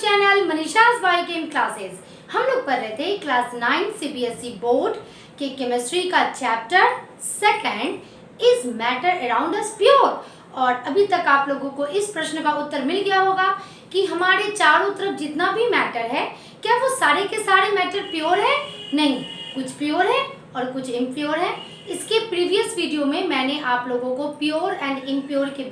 Channel मनीषा's biochem classes. हम लोग पढ़ रहे थे क्लास 9 सीबीएसई बोर्ड के केमिस्ट्री का chapter second is matter around us pure. और अभी तक आप लोगों को इस प्रश्न का उत्तर मिल गया होगा कि हमारे चारों तरफ जितना भी मैटर है क्या वो सारे के सारे मैटर प्योर है? नहीं, कुछ प्योर है और कुछ इम्प्योर है। इसके प्रीवियस वीडियो में मैंने आप लोगों को प्योर एंड इम्प्योर के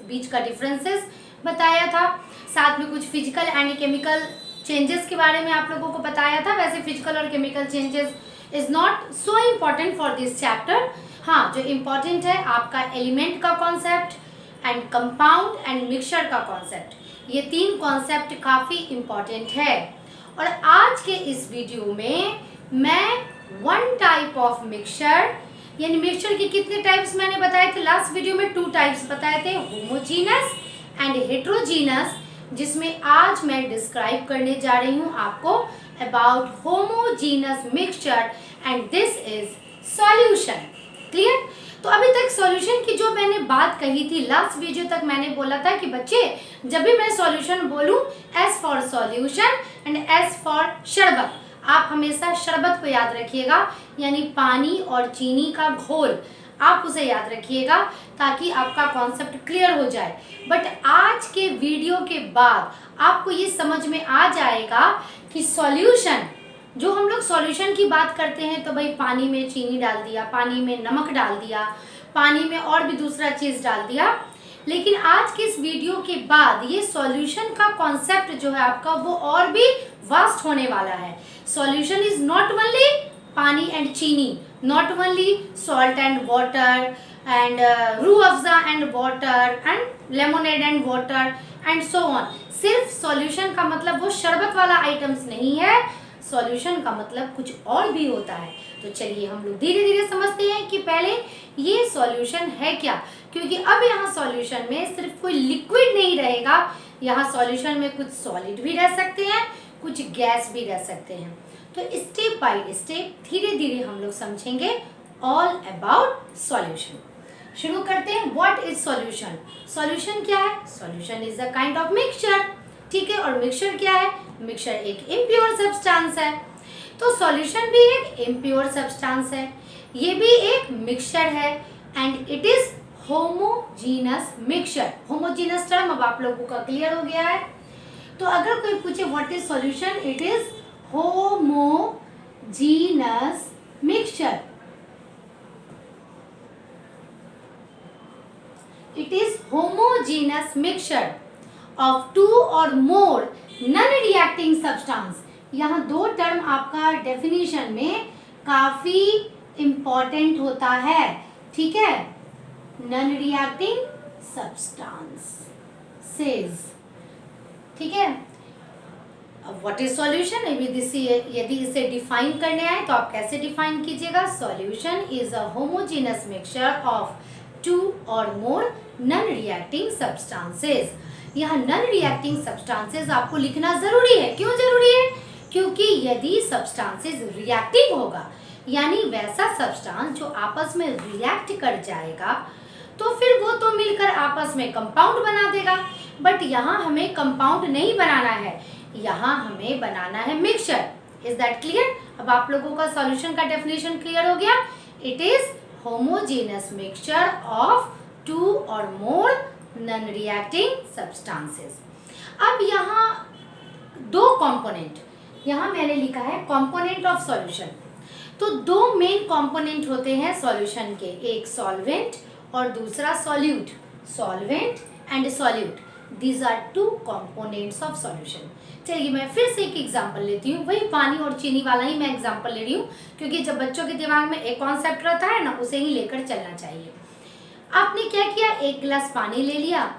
बीच का डिफरेंसेस बताया था, साथ में कुछ फिजिकल एंड केमिकल चेंजेस के बारे में आप लोगों को बताया था। वैसे फिजिकल और chemical changes is not so important for this chapter. हाँ, जो इम्पॉर्टेंट है आपका एलिमेंट का concept and compound and mixture का कॉन्सेप्ट, ये तीन कॉन्सेप्ट काफ़ी इम्पॉर्टेंट है। और आज के इस वीडियो में मैं वन टाइप ऑफ मिक्सचर, यानी मिक्सचर के कितने टाइप्स मैंने बताए थे लास्ट वीडियो में, 2 टाइप्स बताए थे, होमोजीनस एंड हेट्रोजीनस, जिसमें आज मैं डिस्क्राइब करने जा रही हूँ आपको about homogeneous mixture and this is solution. Clear? तो अभी तक सॉल्यूशन की जो मैंने बात कही थी लास्ट वीडियो तक, मैंने बोला था कि बच्चे जब भी मैं सॉल्यूशन बोलूँ, S for solution and S for शरबत, आप हमेशा शरबत को याद रखिएगा, यानी पानी और चीनी का घोल, आप उसे याद रखिएगा ताकि आपका कॉन्सेप्ट क्लियर हो जाए। बट आज के वीडियो के बाद आपको ये समझ में आ जाएगा कि सॉल्यूशन, जो हम लोग सॉल्यूशन की बात करते हैं तो भाई पानी में चीनी डाल दिया, पानी में नमक डाल दिया, पानी में और भी दूसरा चीज़ डाल दिया। लेकिन आज के इस वीडियो के बाद ये सॉल्यूशन का कॉन्सेप्ट जो है आपका वो और भी वास्ट होने वाला है। सॉल्यूशन इज नॉट ओनली पानी एंड चीनी, not only salt and water and Rooh Afza and water and lemonade and water and so on। सिर्फ सॉल्यूशन का मतलब वो शरबत वाला आइटम्स नहीं है, सॉल्यूशन का मतलब कुछ और भी होता है। तो चलिए हम लोग धीरे धीरे समझते हैं कि पहले ये सॉल्यूशन है क्या, क्योंकि अब यहाँ सॉल्यूशन में सिर्फ कोई लिक्विड नहीं रहेगा, यहाँ सॉल्यूशन में कुछ सॉलिड भी रह सकते हैं, कुछ गैस भी रह सकते हैं। तो स्टेप बाय स्टेप धीरे धीरे हम लोग समझेंगे ऑल अबाउट सॉल्यूशन। शुरू करते हैं। What is solution? सॉल्यूशन क्या है? Solution is a kind of mixture. ठीक है, और मिक्सचर क्या है? मिक्सचर एक इम्प्योर सब्सटेंस है। तो सॉल्यूशन भी एक इम्प्योर सब्सटेंस है, ये भी एक मिक्सचर है and it is homogeneous mixture. Homogeneous term अब आप लोगों का क्लियर हो गया है। तो अगर कोई पूछे what is solution, it is homogeneous mixture. It is homogeneous mixture of 2 or more non-reacting substance। यहाँ 2 टर्म आपका डेफिनेशन में काफी इम्पोर्टेंट होता है। ठीक है, नॉन रिएक्टिंग सब्सटेंसेस। ठीक है, व्हाट इज सॉल्यूशन? यदि इसे डिफाइन करने आए तो आप कैसे डिफाइन कीजिएगा? Solution is a homogeneous mixture of 2 और मोर नॉन रिएक्टिंग सब्सटेंसेस। यहाँ नॉन रिएक्टिंग सब्सटेंसेस आपको लिखना जरूरी है। क्यों जरूरी है? क्योंकि यदि सब्सटेंसेस रिएक्टिव होगा, यानी वैसा सब्सटेंस जो आपस में रिएक्ट कर जाएगा, तो फिर वो तो मिलकर आपस में कंपाउंड बना देगा। बट यहाँ हमें कंपाउंड नहीं बनाना है, यहाँ हमें बनाना है मिक्सचर। Is that clear? अब आप लोगों का सॉल्यूशन का डेफिनेशन क्लियर हो गया। It is homogeneous mixture of 2 और मोर नॉन रिएक्टिंग सब्सटेंसेस। अब यहाँ 2 कंपोनेंट, यहाँ मैंने लिखा है कंपोनेंट ऑफ सॉल्यूशन। तो 2 मेन कंपोनेंट होते हैं सॉल्यूशन के, एक सॉल्वेंट और दूसरा solute. Solvent and solute, these are 2 components of solution। चलिए मैं फिर से एक एग्जांपल लेती हूँ, वही पानी और चीनी वाला ही मैं एग्जांपल ले रही हूँ, क्योंकि जब बच्चों के दिमाग में एक कॉन्सेप्ट रहता है ना, उसे ही लेकर चलना चाहिए। आपने क्या किया, 1 गिलास पानी ले लिया,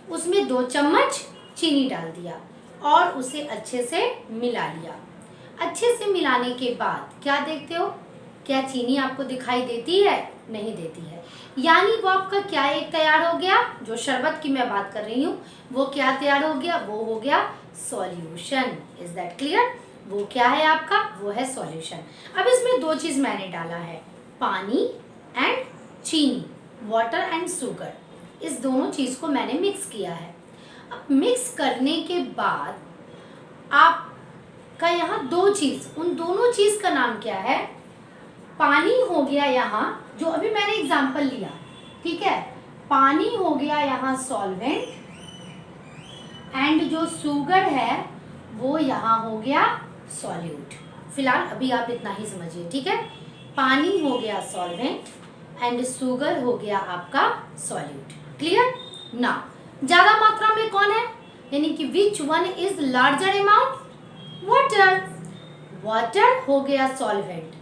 उसमें 2 चम्मच चीनी डाल दिया और उसे अच्छे से मिला लिया। अच्छे से मिलाने के बाद क्या देखते हो, क्या चीनी आपको दिखाई देती है? नहीं देती है, यानी वो आपका क्या एक तैयार हो गया, जो शरबत की मैं बात कर रही हूँ वो क्या तैयार हो गया, वो हो गया सॉल्यूशन। Is that clear? वो क्या है आपका, वो है सॉल्यूशन। अब इसमें 2 चीज मैंने डाला है, पानी एंड चीनी, वाटर एंड शुगर, इस दोनों चीज को मैंने मिक्स किया है। अब मिक्स करने के बाद आपका यहाँ दो चीज़, उन दोनों चीज़ का नाम क्या है? पानी हो गया यहाँ, जो अभी मैंने एग्जाम्पल लिया, ठीक है, पानी हो गया यहाँ सॉल्वेंट, एंड जो शुगर है वो यहाँ हो गया सॉल्यूट। फिलहाल अभी आप इतना ही समझिए, ठीक है। पानी हो गया सॉल्वेंट एंड शुगर हो गया आपका सॉल्यूट। क्लियर ना? ज्यादा मात्रा में कौन है, यानी कि which one is larger amount? Water. Water हो गया सॉल्वेंट,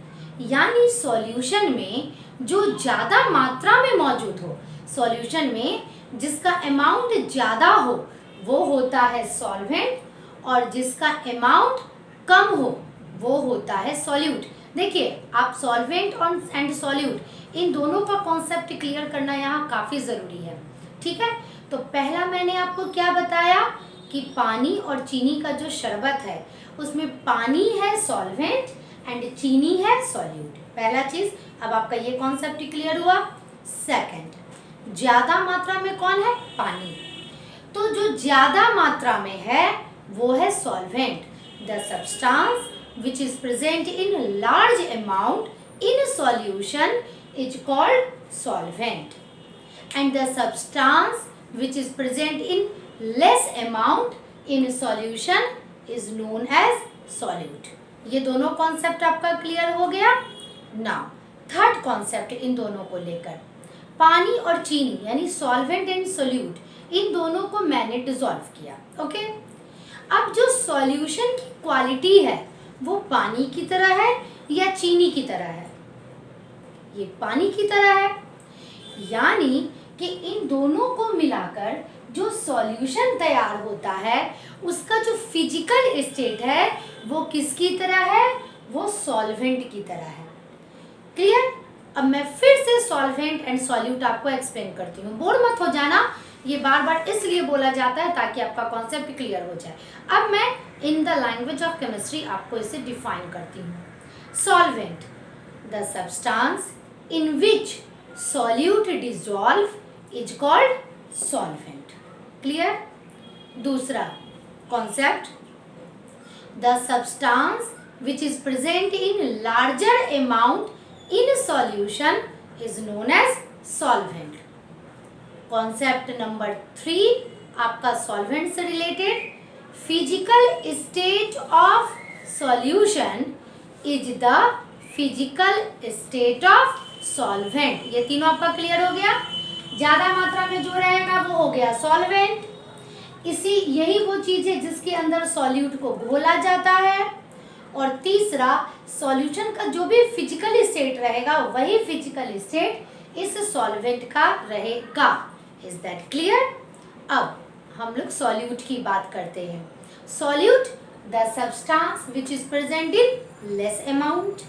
यानी सॉल्यूशन में जो ज्यादा मात्रा में मौजूद हो, सॉल्यूशन में जिसका अमाउंट ज्यादा हो वो होता है सॉल्वेंट, और जिसका अमाउंट कम हो वो होता है सॉल्यूट। देखिए, आप सॉल्वेंट और एंड सॉल्यूट इन दोनों का कॉन्सेप्ट क्लियर करना यहाँ काफ़ी ज़रूरी है, ठीक है। तो पहला मैंने आपको क्या बताया कि पानी और चीनी का जो शरबत है उसमें पानी है सॉल्वेंट एंड चीनी है सॉल्यूट। पहला चीज़, अब आपका ये कॉन्सेप्ट क्लियर हुआ। सेकंड, ज़्यादा मात्रा में कौन है? पानी। तो जो ज़्यादा मात्रा में है वो है solvent. The substance which is present in large amount in solution is called solvent, and the substance which is present in less amount in solution is known as solute. ये दोनों कॉन्सेप्ट आपका क्लियर हो गया। Now third concept in दोनों को लेकर, पानी और चीनी यानी सॉल्वेंट एंड सोल्यूट, इन दोनों को मैंने डिसॉल्व किया। ओके, अब जो सॉल्यूशन की क्वालिटी है वो पानी की तरह है या चीनी की तरह है? ये पानी की तरह है, यानी कि इन दोनों को मिलाकर जो सॉल्यूशन तैयार होता है उसका जो फिजिकल स्टेट है वो किसकी तरह है? वो सॉल्वेंट की तरह है। क्लियर? अब मैं फिर से सॉल्वेंट एंड सॉल्यूट आपको एक्सप्लेन करती हूँ, बोर मत हो जाना, ये बार बार इसलिए बोला जाता है ताकि आपका कॉन्सेप्ट क्लियर हो जाए। अब मैं in the language of chemistry आपको इसे डिफाइन करती हूँ। Solvent, the substance in which solute dissolve is called solvent. Clear? दूसरा concept, the substance which is present in larger amount in solution is known as solvent. Concept number 3 आपका solvent से related, physical state of solution is the physical state of solvent. ये तीनों आपका clear हो गया। ज्यादा मात्रा में जो रहेगा वो हो गया सॉल्वेंट, यही वो चीज है जिसके अंदर सॉल्यूट को घोला जाता है। और तीसरा, सॉल्यूशन का जो भी फिजिकल स्टेट रहेगा वही फिजिकल स्टेट इस सॉल्वेंट का रहेगा। Is that clear? अब हम लोग सॉल्यूट की बात करते हैं। Solute, the substance which is present in less amount,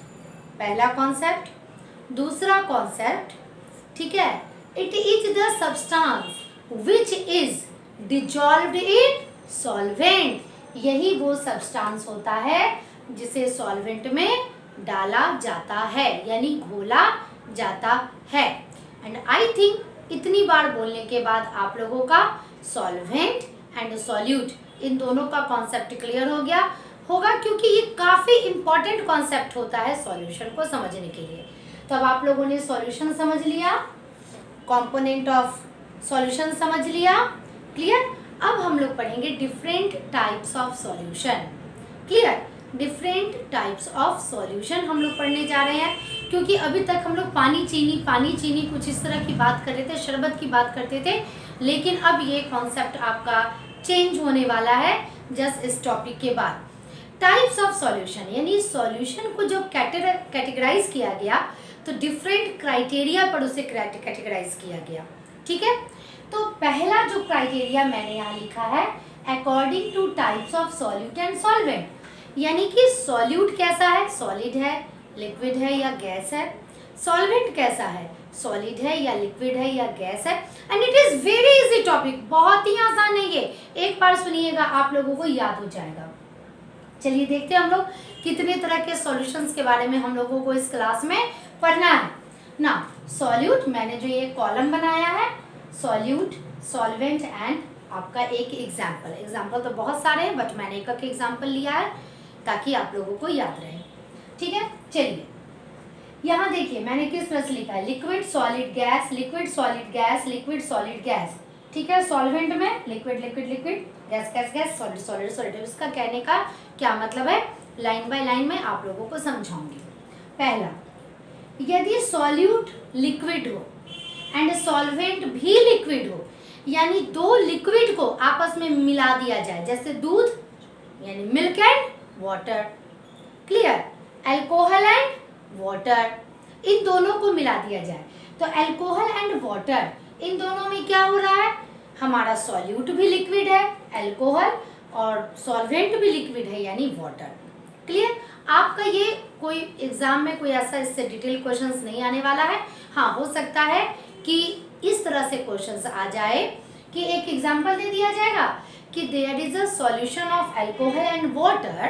पहला कॉन्सेप्ट। दूसरा कॉन्सेप्ट, ठीक है, it is the substance which is dissolved in solvent, यही वो सब्सटेंस होता है जिसे सॉल्वेंट में डाला जाता है यानी घोला जाता है। एंड आई थिंक इतनी बार बोलने के बाद आप लोगों का सॉल्वेंट एंड सॉल्यूट इन दोनों का कॉन्सेप्ट क्लियर हो गया होगा, क्योंकि ये काफ़ी इंपॉर्टेंट कॉन्सेप्ट होता है सॉल्यूशन को समझने के लिए। तो अब आप लोगों ने सॉल्यूशन समझ लिया, कंपोनेंट ऑफ सॉल्यूशन समझ लिया। क्लियर? अब हम लोग पढ़ेंगे different types of solution. Clear? Different types of solution हम लोग पढ़ने जा रहे हैं, क्योंकि अभी तक हम लोग पानी चीनी कुछ इस तरह की बात कर रहे थे, शरबत की बात करते थे, लेकिन अब ये कॉन्सेप्ट आपका चेंज होने वाला है जस्ट इस टॉपिक के बाद। टाइप्स ऑफ सॉल्यूशन, यानी सॉल्यूशन को जब कैटेगराइज किया गया तो डिफरेंट क्राइटेरिया पर उसे कैटेगराइज किया गया। ठीक है, तो पहला जो क्राइटेरिया मैंने यहाँ लिखा है, according to types of solute and solvent, यानी कि सॉल्यूट कैसा है, सॉलिड है, लिक्विड है या गैस है, सॉल्वेंट कैसा है, सॉलिड है या लिक्विड है या गैस है। And it is very easy topic, बहुत ही आसान है ये, एक बार सुनिएगा आप लोगों को याद हो जाएगा। चलिए देखते हैं हम लोग कितने तरह के सॉल्यूशंस के बारे में हम लोगों को इस क्लास में पढ़ना है ना। सॉल्यूट, मैंने जो ये कॉलम बनाया है, सॉल्यूट, सॉल्वेंट एंड आपका एक एग्जाम्पल तो बहुत सारे हैं बट मैंने एक एग्जाम्पल लिया है ताकि आप लोगों को याद रहे। ठीक है, चलिए यहाँ देखिए मैंने किस तरह से लिखा है, liquid solid gas, liquid solid gas, liquid solid gas. ठीक है, सॉल्वेंट में liquid liquid liquid, gas gas gas, solid solid solid. इसका कहने का क्या मतलब है, लाइन बाय लाइन में आप लोगों को समझाऊंगी। पहला, यदि सॉल्यूट लिक्विड हो एंड सॉल्वेंट भी लिक्विड हो, यानी दो लिक्विड को आपस में मिला दिया जाए, जैसे दूध यानी milk and water, clear, alcohol and water, इन दोनों को मिला दिया जाए तो अल्कोहल एंड वाटर, इन दोनों में क्या हो रहा है, हमारा सॉल्यूट भी लिक्विड है अल्कोहल और सॉल्वेंट भी लिक्विड है यानी वाटर। क्लियर, आपका ये कोई एग्जाम में कोई ऐसा इससे डिटेल क्वेश्चंस नहीं आने वाला है। हाँ, हो सकता है कि इस तरह से क्वेश्चंस आ जाए कि एक एग्जांपल दे दिया जाएगा कि there is a solution of alcohol and water,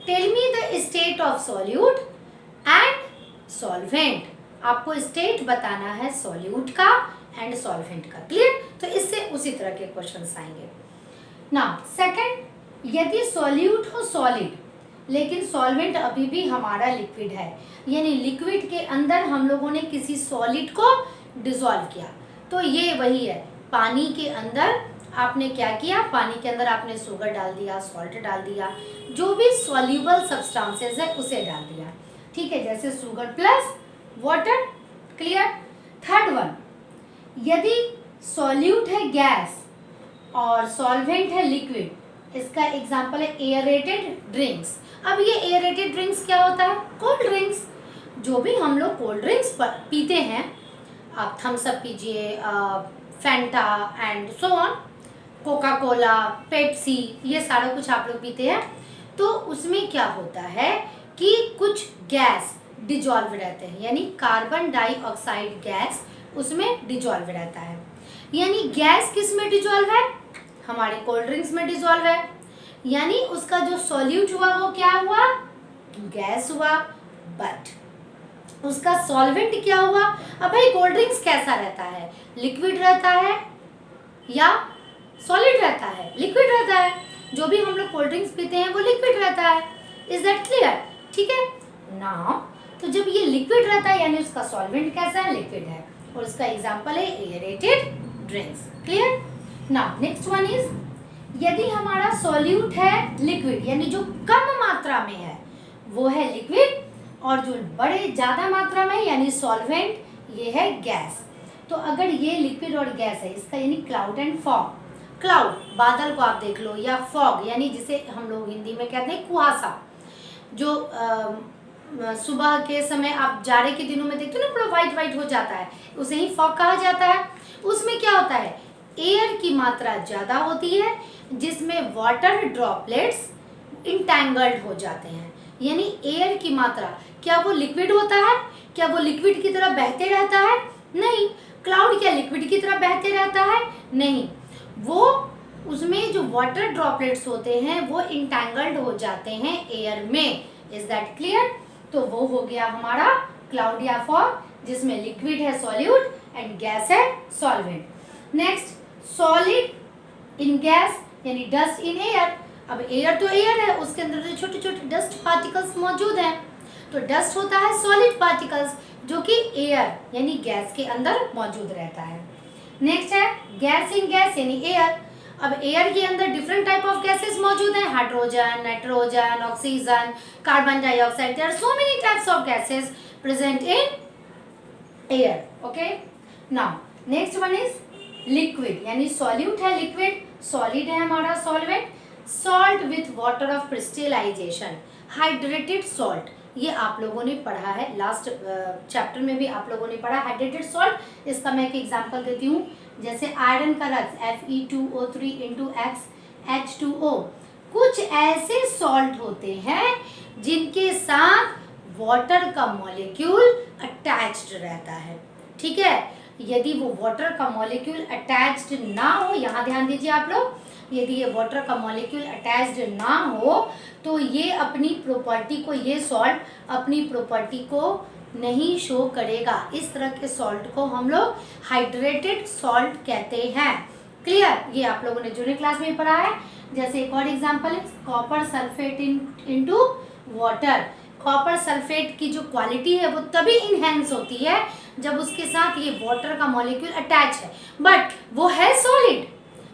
tell me the state of solute and solvent. आपको स्टेट बताना है सॉल्यूट का एंड सॉल्वेंट का। क्लियर, तो इससे उसी तरह के क्वेश्चंस आएंगे। नाउ सेकंड, यदि सॉल्यूट हो सॉलिड लेकिन सॉल्वेंट अभी भी हमारा लिक्विड है, यानी लिक्विड के अंदर हम लोगों ने किसी सॉलिड को डिसॉल्व किया, तो ये वही है, पानी के अंदर आपने क्या किया, पानी के अंदर आपने शुगर डाल दिया, सॉल्ट डाल दिया, जो भी सॉल्यूबल सब्सटेंसेस है उसे डाल दिया। ठीक है, जैसे sugar plus water. Clear. Third one, यदि सॉल्यूट है गैस और सॉल्वेंट है लिक्विड, इसका एग्जांपल है एयरेटेड ड्रिंक्स। अब ये एयरेटेड ड्रिंक्स क्या होता है, कोल्ड ड्रिंक्स, जो भी हम लोग कोल्ड ड्रिंक्स पीते हैं, आप थम्स अप पीजिए, Fanta and so on, Coca Cola, Pepsi, ये सारा कुछ आप लोग पीते हैं, तो उसमें क्या होता है कि कुछ गैस डिजॉल्व रहते हैं, यानी कार्बन डाइऑक्साइड गैस उसमें डिजॉल्व रहता है। यानी गैस किस में डिजॉल्व है, हमारे कोल्ड ड्रिंक्स में डिजॉल्व है, यानी उसका जो सॉल्यूट हुआ वो क्या हुआ, गैस हुआ, बट उसका सॉल्वेंट क्या हुआ। अब भाई कोल्ड ड्रिंक्स कैसा रहता है, लिक्विड रहता है या सॉलिड रहता है, लिक्विड रहता है, जो भी हम लोग कोल्ड ड्रिंक्स पीते हैं वो लिक्विड रहता है। Is that clear. ठीक है, नाउ तो जब ये लिक्विड रहता है यानी उसका सॉल्वेंट कैसा है, लिक्विड है, और उसका एग्जांपल है aerated drinks. Clear. Now next one is, यदि हमारा सॉल्यूट है लिक्विड, यानी जो कम मात्रा में है वो है लिक्विड, और जो बड़े ज्यादा मात्रा में यानी सॉल्वेंट, ये है गैस। तो अगर ये लिक्विड और गैस है, इसका यानी क्लाउड एंड फॉग, क्लाउड बादल को आप देख लो, या फॉग यानी जिसे हम लोग हिंदी में कहते हैं कुहासा, जो सुबह के समय आप जाड़े के दिनों में देखते हो ना, पूरा व्हाइट व्हाइट हो जाता है, उसे ही फॉग कहा जाता है। उसमें क्या होता है, एयर की मात्रा ज़्यादा होती है जिसमें वाटर ड्रॉपलेट्स इंटैंगल्ड हो जाते हैं, यानी एयर की मात्रा, क्या वो लिक्विड होता है, क्या वो लिक्विड की तरह बहते रहता है, नहीं। क्लाउड क्या लिक्विड की तरह बहते रहता है, नहीं, वो उसमें जो वाटर ड्रॉपलेट्स होते हैं वो इंटैंगल्ड हो जाते हैं एयर में। Is that clear. तो वो हो गया हमारा क्लाउड या फॉग, जिसमें लिक्विड है सॉल्यूट एंड गैस है solvent. Next, solid in gas यानी डस्ट इन एयर। अब एयर तो एयर है, उसके अंदर तो छोटे छोटे डस्ट पार्टिकल्स मौजूद हैं, तो डस्ट होता है सॉलिड पार्टिकल्स जो कि एयर यानी गैस के अंदर मौजूद रहता है। नेक्स्ट है गैस इन गैस यानी एयर। अब एयर के अंदर डिफरेंट टाइप ऑफ गैसेस मौजूद हैं, hydrogen, nitrogen, oxygen, carbon dioxide, there are so many types of gases present in air. Okay, now next one is liquid, यानी solute है liquid, solid है हमारा solvent, salt with water of crystallisation, hydrated salt, ये आप लोगों ने पढ़ा है, लास्ट चैप्टर में भी आप लोगों ने पढ़ा हाइड्रेटेड सॉल्ट। इसका मैं एक एग्जांपल देती हूँ, जैसे आयरन का रक्त Fe2O3 into H2O, कुछ ऐसे सॉल्ट होते हैं जिनके साथ वाटर का मॉलिक्यूल अटैच्ड रहता है। ठीक है, यदि वो वाटर का मॉलिक्यूल अटैच्ड ना हो, यहाँ ध्यान दीजिए आप लोग, यदि ये वाटर का मॉलिक्यूल अटैच्ड ना हो तो ये अपनी प्रॉपर्टी को, ये सॉल्ट अपनी प्रॉपर्टी को नहीं शो करेगा। इस तरह के सॉल्ट को हम लोग हाइड्रेटेड सॉल्ट कहते हैं। क्लियर? ये आप लोगों ने जूनियर क्लास में पढ़ा है। जैसे एक और एग्जांपल है copper sulphate into water. Copper sulphate की जो क्वालिटी है वो तभी इनहेंस होती है जब उसके साथ ये वाटर का मॉलिक्यूल अटैच है, बट वो है सॉलिड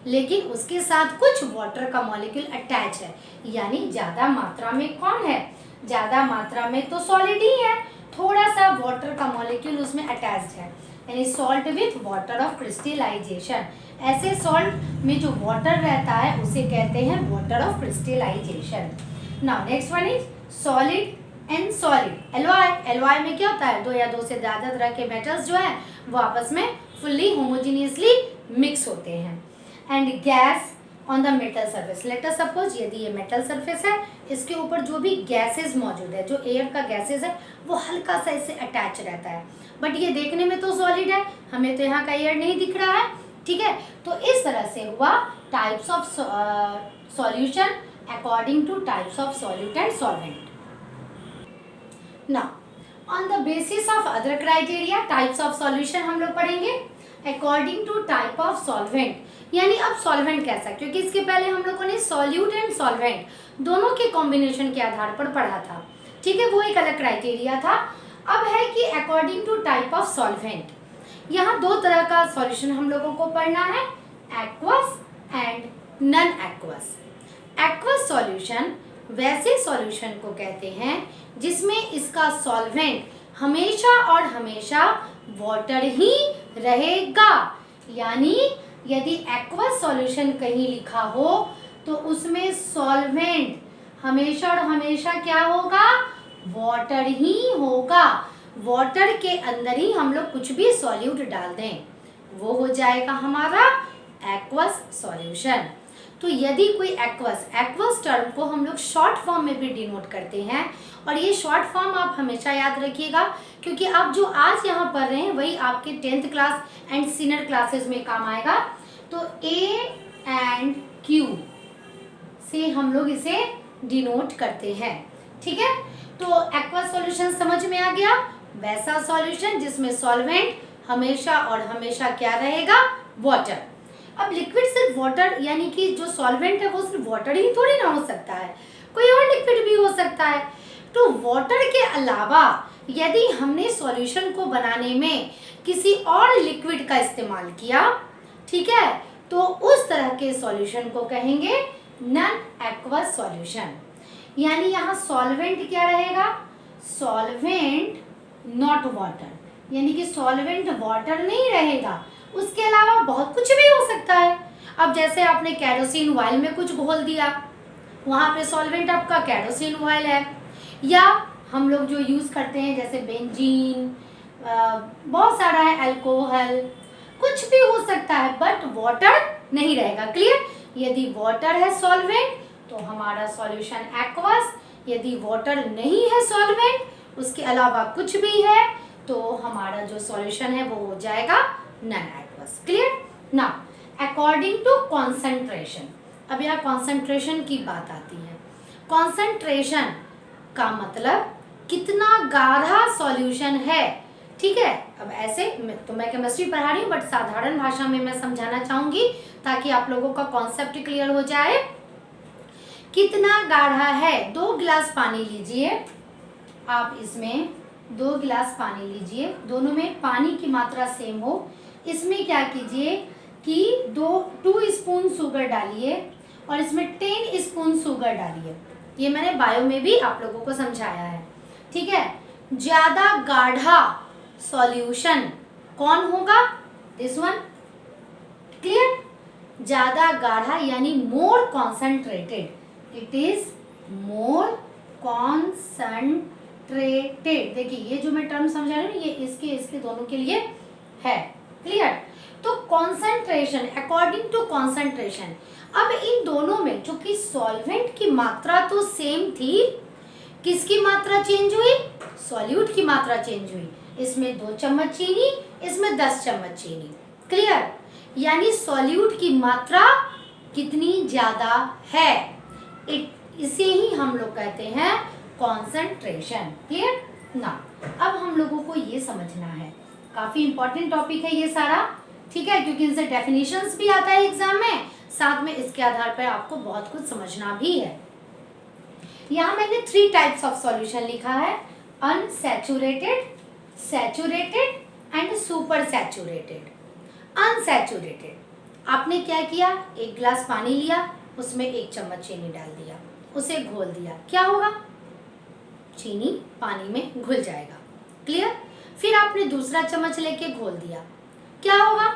लेकिन उसके साथ कुछ वाटर का मॉलिक्यूल अटैच है, यानी ज्यादा मात्रा में कौन है? ज्यादा मात्रा में तो सॉलिड ही है, थोड़ा सा वाटर का मॉलिक्यूल उसमें अटैच्ड है, यानी salt with water of crystallisation. ऐसे सॉल्ट में जो वाटर रहता है उसे कहते हैं water of crystallisation. Now next one is solid and solid. एलवाई में क्या होता है? दो या दो से ज्यादा तरह के मेटल्स जो है वो आपस में फुल्ली होमोजीनियसली मिक्स होते हैं। And gas on the metal surface. Let us suppose यदि ये मेटल सरफेस है, इसके ऊपर जो भी गैसेस मौजूद है, जो एयर का गैसेस है वो हल्का सा इससे अटैच रहता है, बट ये देखने में तो सॉलिड है, हमें तो यहाँ का एयर नहीं दिख रहा है, ठीक है? तो इस तरह से हुआ types of solution according to types of solute and solvent. Now on the basis of other criteria types of solution हम लोग पढ़ेंगे according to type of solvent, यानी अब सॉल्वेंट कैसा, क्योंकि इसके पहले हम लोगों ने सॉल्यूट एंड सॉल्वेंट दोनों के कॉम्बिनेशन के आधार पर पढ़ा था, ठीक है? वो एक अलग क्राइटेरिया था। अब है कि according to type of solvent, यहाँ दो तरह का सॉल्यूशन हम लोगों को पढ़ना है, aqueous and non aqueous. Aqueous solution वैसे सॉल्यूशन को कहते हैं जिसमें इसका सॉल्वेंट हमेशा और हमेशा वाटर ही रहेगा, यानी यदि एक्वस सॉल्यूशन कहीं लिखा हो तो उसमें सॉल्वेंट हमेशा और हमेशा क्या होगा? वाटर ही होगा। वाटर के अंदर ही हम लोग कुछ भी सॉल्यूट डाल दें वो हो जाएगा हमारा एक्वस सॉल्यूशन। तो यदि कोई एक्वस टर्म को हम लोग शॉर्ट फॉर्म में भी डिनोट करते हैं, और ये शॉर्ट फॉर्म आप हमेशा याद रखिएगा क्योंकि आप जो आज यहाँ पढ़ रहे हैं वही आपके 10th class and senior classes में काम आएगा। तो ए एंड क्यू से हम लोग इसे डिनोट करते हैं, ठीक है? तो एक्वस सॉल्यूशन समझ में आ गया, वैसा सॉल्यूशन जिसमें सॉल्वेंट हमेशा और हमेशा क्या रहेगा? वाटर। अब लिक्विड सिर्फ वाटर, यानी कि जो सॉल्वेंट है वो सिर्फ वाटर ही थोड़ी ना हो सकता है, कोई और लिक्विड भी हो सकता है। तो वाटर के अलावा यदि हमने सॉल्यूशन को बनाने में किसी और लिक्विड का इस्तेमाल किया, ठीक है, तो उस तरह के सॉल्यूशन को कहेंगे नॉन एक्वस सॉल्यूशन। यानी यहाँ सॉल्वेंट क्या रहेगा? सॉल्वेंट नॉट वाटर, यानी कि सॉल्वेंट वाटर नहीं रहेगा, उसके अलावा बहुत कुछ भी हो सकता है। अब जैसे आपने कैरोसिन ऑयल में कुछ घोल दिया, वहाँ पे सॉल्वेंट आपका कैरोसिन ऑयल है, या हम लोग जो यूज़ करते हैं जैसे बेंजीन, बहुत सारा है, अल्कोहल, कुछ भी हो सकता है, बट वाटर नहीं रहेगा। क्लियर? यदि वाटर है सॉल्वेंट तो हमारा सॉल्यूशन एक्वस, यदि वाटर नहीं है सॉल्वेंट उसके अलावा कुछ भी है तो हमारा जो सॉल्यूशन है वो हो जाएगा non aqueous. Clear? Now according to concentration, अब यहाँ कॉन्सेंट्रेशन की बात आती है। कॉन्सेंट्रेशन का मतलब कितना गाढ़ा सॉल्यूशन है, ठीक है? अब ऐसे तो मैं केमिस्ट्री पढ़ा रही हूँ बट साधारण भाषा में मैं समझाना चाहूंगी ताकि आप लोगों का कॉन्सेप्ट क्लियर हो जाए। कितना गाढ़ा है? 2 गिलास पानी लीजिए आप, इसमें 2 गिलास पानी लीजिए, दोनों में पानी की मात्रा सेम हो। इसमें क्या कीजिए कि 2 स्पून शुगर डालिए और इसमें 10 स्पून शुगर डालिए। ये मैंने बायो में भी आप लोगों को समझाया है, ठीक है? ज़्यादा गाढ़ा सॉल्यूशन कौन होगा? This one. क्लियर? ज़्यादा गाढ़ा यानी more concentrated, it is more concentrated. देखिए ये जो मैं टर्म समझा रही हूँ ये इसके दोनों के लिए है। क्लियर? तो कॉन्सेंट्रेशन अकॉर्डिंग टू कॉन्सेंट्रेशन, अब इन दोनों में जो कि सॉल्वेंट की मात्रा तो सेम थी, किसकी मात्रा चेंज हुई? सॉल्यूट की मात्रा चेंज हुई। इसमें 2 चम्मच चीनी, इसमें 10 चम्मच चीनी। क्लियर? यानी सॉल्यूट की मात्रा कितनी ज्यादा है, इसे ही हम लोग कहते हैं कॉन्सेंट्रेशन। क्लियर? ना अब हम लोगों को ये समझना है, काफी इंपॉर्टेंट टॉपिक है ये सारा, ठीक है, क्योंकि इनसे डेफिनेशंस भी आता है एग्जाम में, साथ में इसके आधार पर आपको बहुत कुछ समझना भी है। यहाँ मैंने 3 टाइप्स ऑफ सॉल्यूशन लिखा है, unsaturated, saturated and super saturated. Unsaturated, आपने क्या किया, 1 गिलास पानी लिया, उसमें 1 चम्मच चीनी डाल दिया, उसे घोल दिया, क्या होगा, चीनी पानी में घुल जाएगा। क्लियर। फिर आपने दूसरा चम्मच लेके घोल दिया, क्या होगा,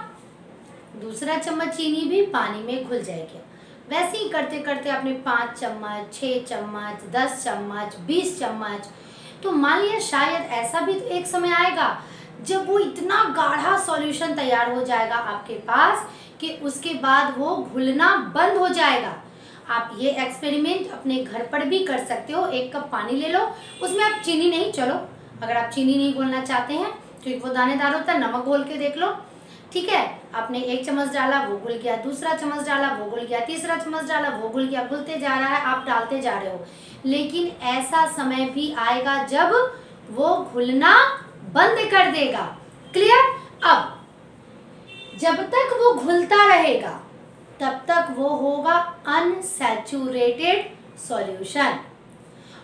दूसरा चम्मच चीनी भी पानी में घुल जाएगी। वैसे ही करते करते आपने 5 चम्मच, 6 चम्मच, 10 चम्मच, 20 चम्मच, तो मान लिया शायद ऐसा भी तो एक समय आएगा जब वो इतना गाढ़ा सॉल्यूशन तैयार हो जाएगा आपके पास कि उसके बाद वो घुलना बंद हो जाएगा। आप ये एक्सपेरिमेंट अपने घर पर भी कर सकते हो। 1 कप पानी ले लो, उसमें आप चीनी नहीं, चलो अगर आप चीनी नहीं घोलना चाहते हैं क्योंकि वो दानेदार होता है, नमक घोल के देख लो, ठीक है। आपने 1 चम्मच डाला, वो घुल गया, दूसरा चम्मच डाला, वो घुल गया, तीसरा चम्मच डाला, वो घुल गया, घुलते जा रहा है, आप डालते जा रहे हो। लेकिन ऐसा समय भी आएगा जब वो घुलना बंद कर देगा। क्लियर। अब जब तक वो घुलता रहेगा तब तक वो होगा अनसैचुरेटेड सॉल्यूशन,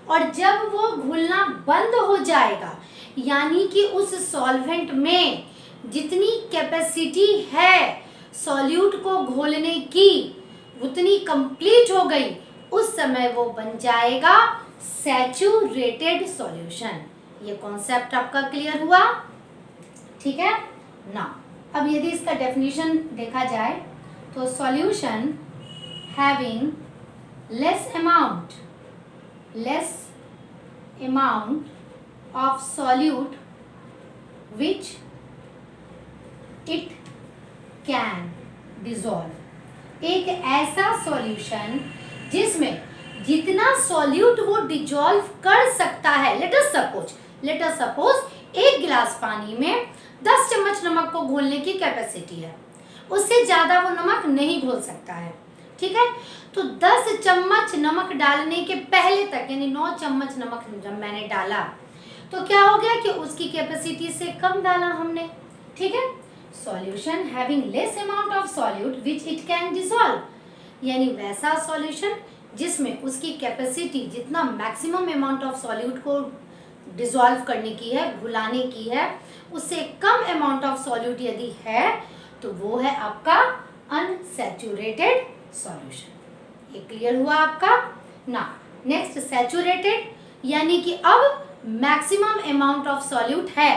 और जब वो घुलना बंद हो जाएगा यानी कि उस सॉल्वेंट में जितनी कैपेसिटी है सॉल्यूट को घोलने की उतनी कंप्लीट हो गई, उस समय वो बन जाएगा सैचुरेटेड सॉल्यूशन। ये कॉन्सेप्ट आपका क्लियर हुआ, ठीक है ना। अब यदि इसका डेफिनेशन देखा जाए तो solution having less amount of solute which it can dissolve, एक ऐसा सॉल्यूशन जिसमें जितना सॉल्यूट वो डिसॉल्व कर सकता है। लेट अस सपोज 1 गिलास पानी में 10 चम्मच नमक को घोलने की कैपेसिटी है, उससे ज्यादा वो नमक नहीं घोल सकता है, ठीक है। तो 10 चम्मच नमक डालने के पहले तक यानी 9 चम्मच नमक जब मैंने डाला तो क्या हो गया कि उसकी कैपेसिटी से कम डाला हमने, ठीक है। Solution having less amount of solute which it can dissolve, यानी वैसा सॉल्यूशन जिसमें उसकी कैपेसिटी जितना मैक्सिमम अमाउंट ऑफ सॉल्यूट को डिसॉल्व करने की है, घुलाने की है, उससे कम अमाउंट ऑफ सॉल्यूट यदि है तो वो है आपका अनसैचुरेटेड सॉल्यूशन। ये क्लियर हुआ आपका ना। नेक्स्ट सैचुरेटेड, यानी कि अब मैक्सिमम अमाउंट ऑफ सॉल्यूट है,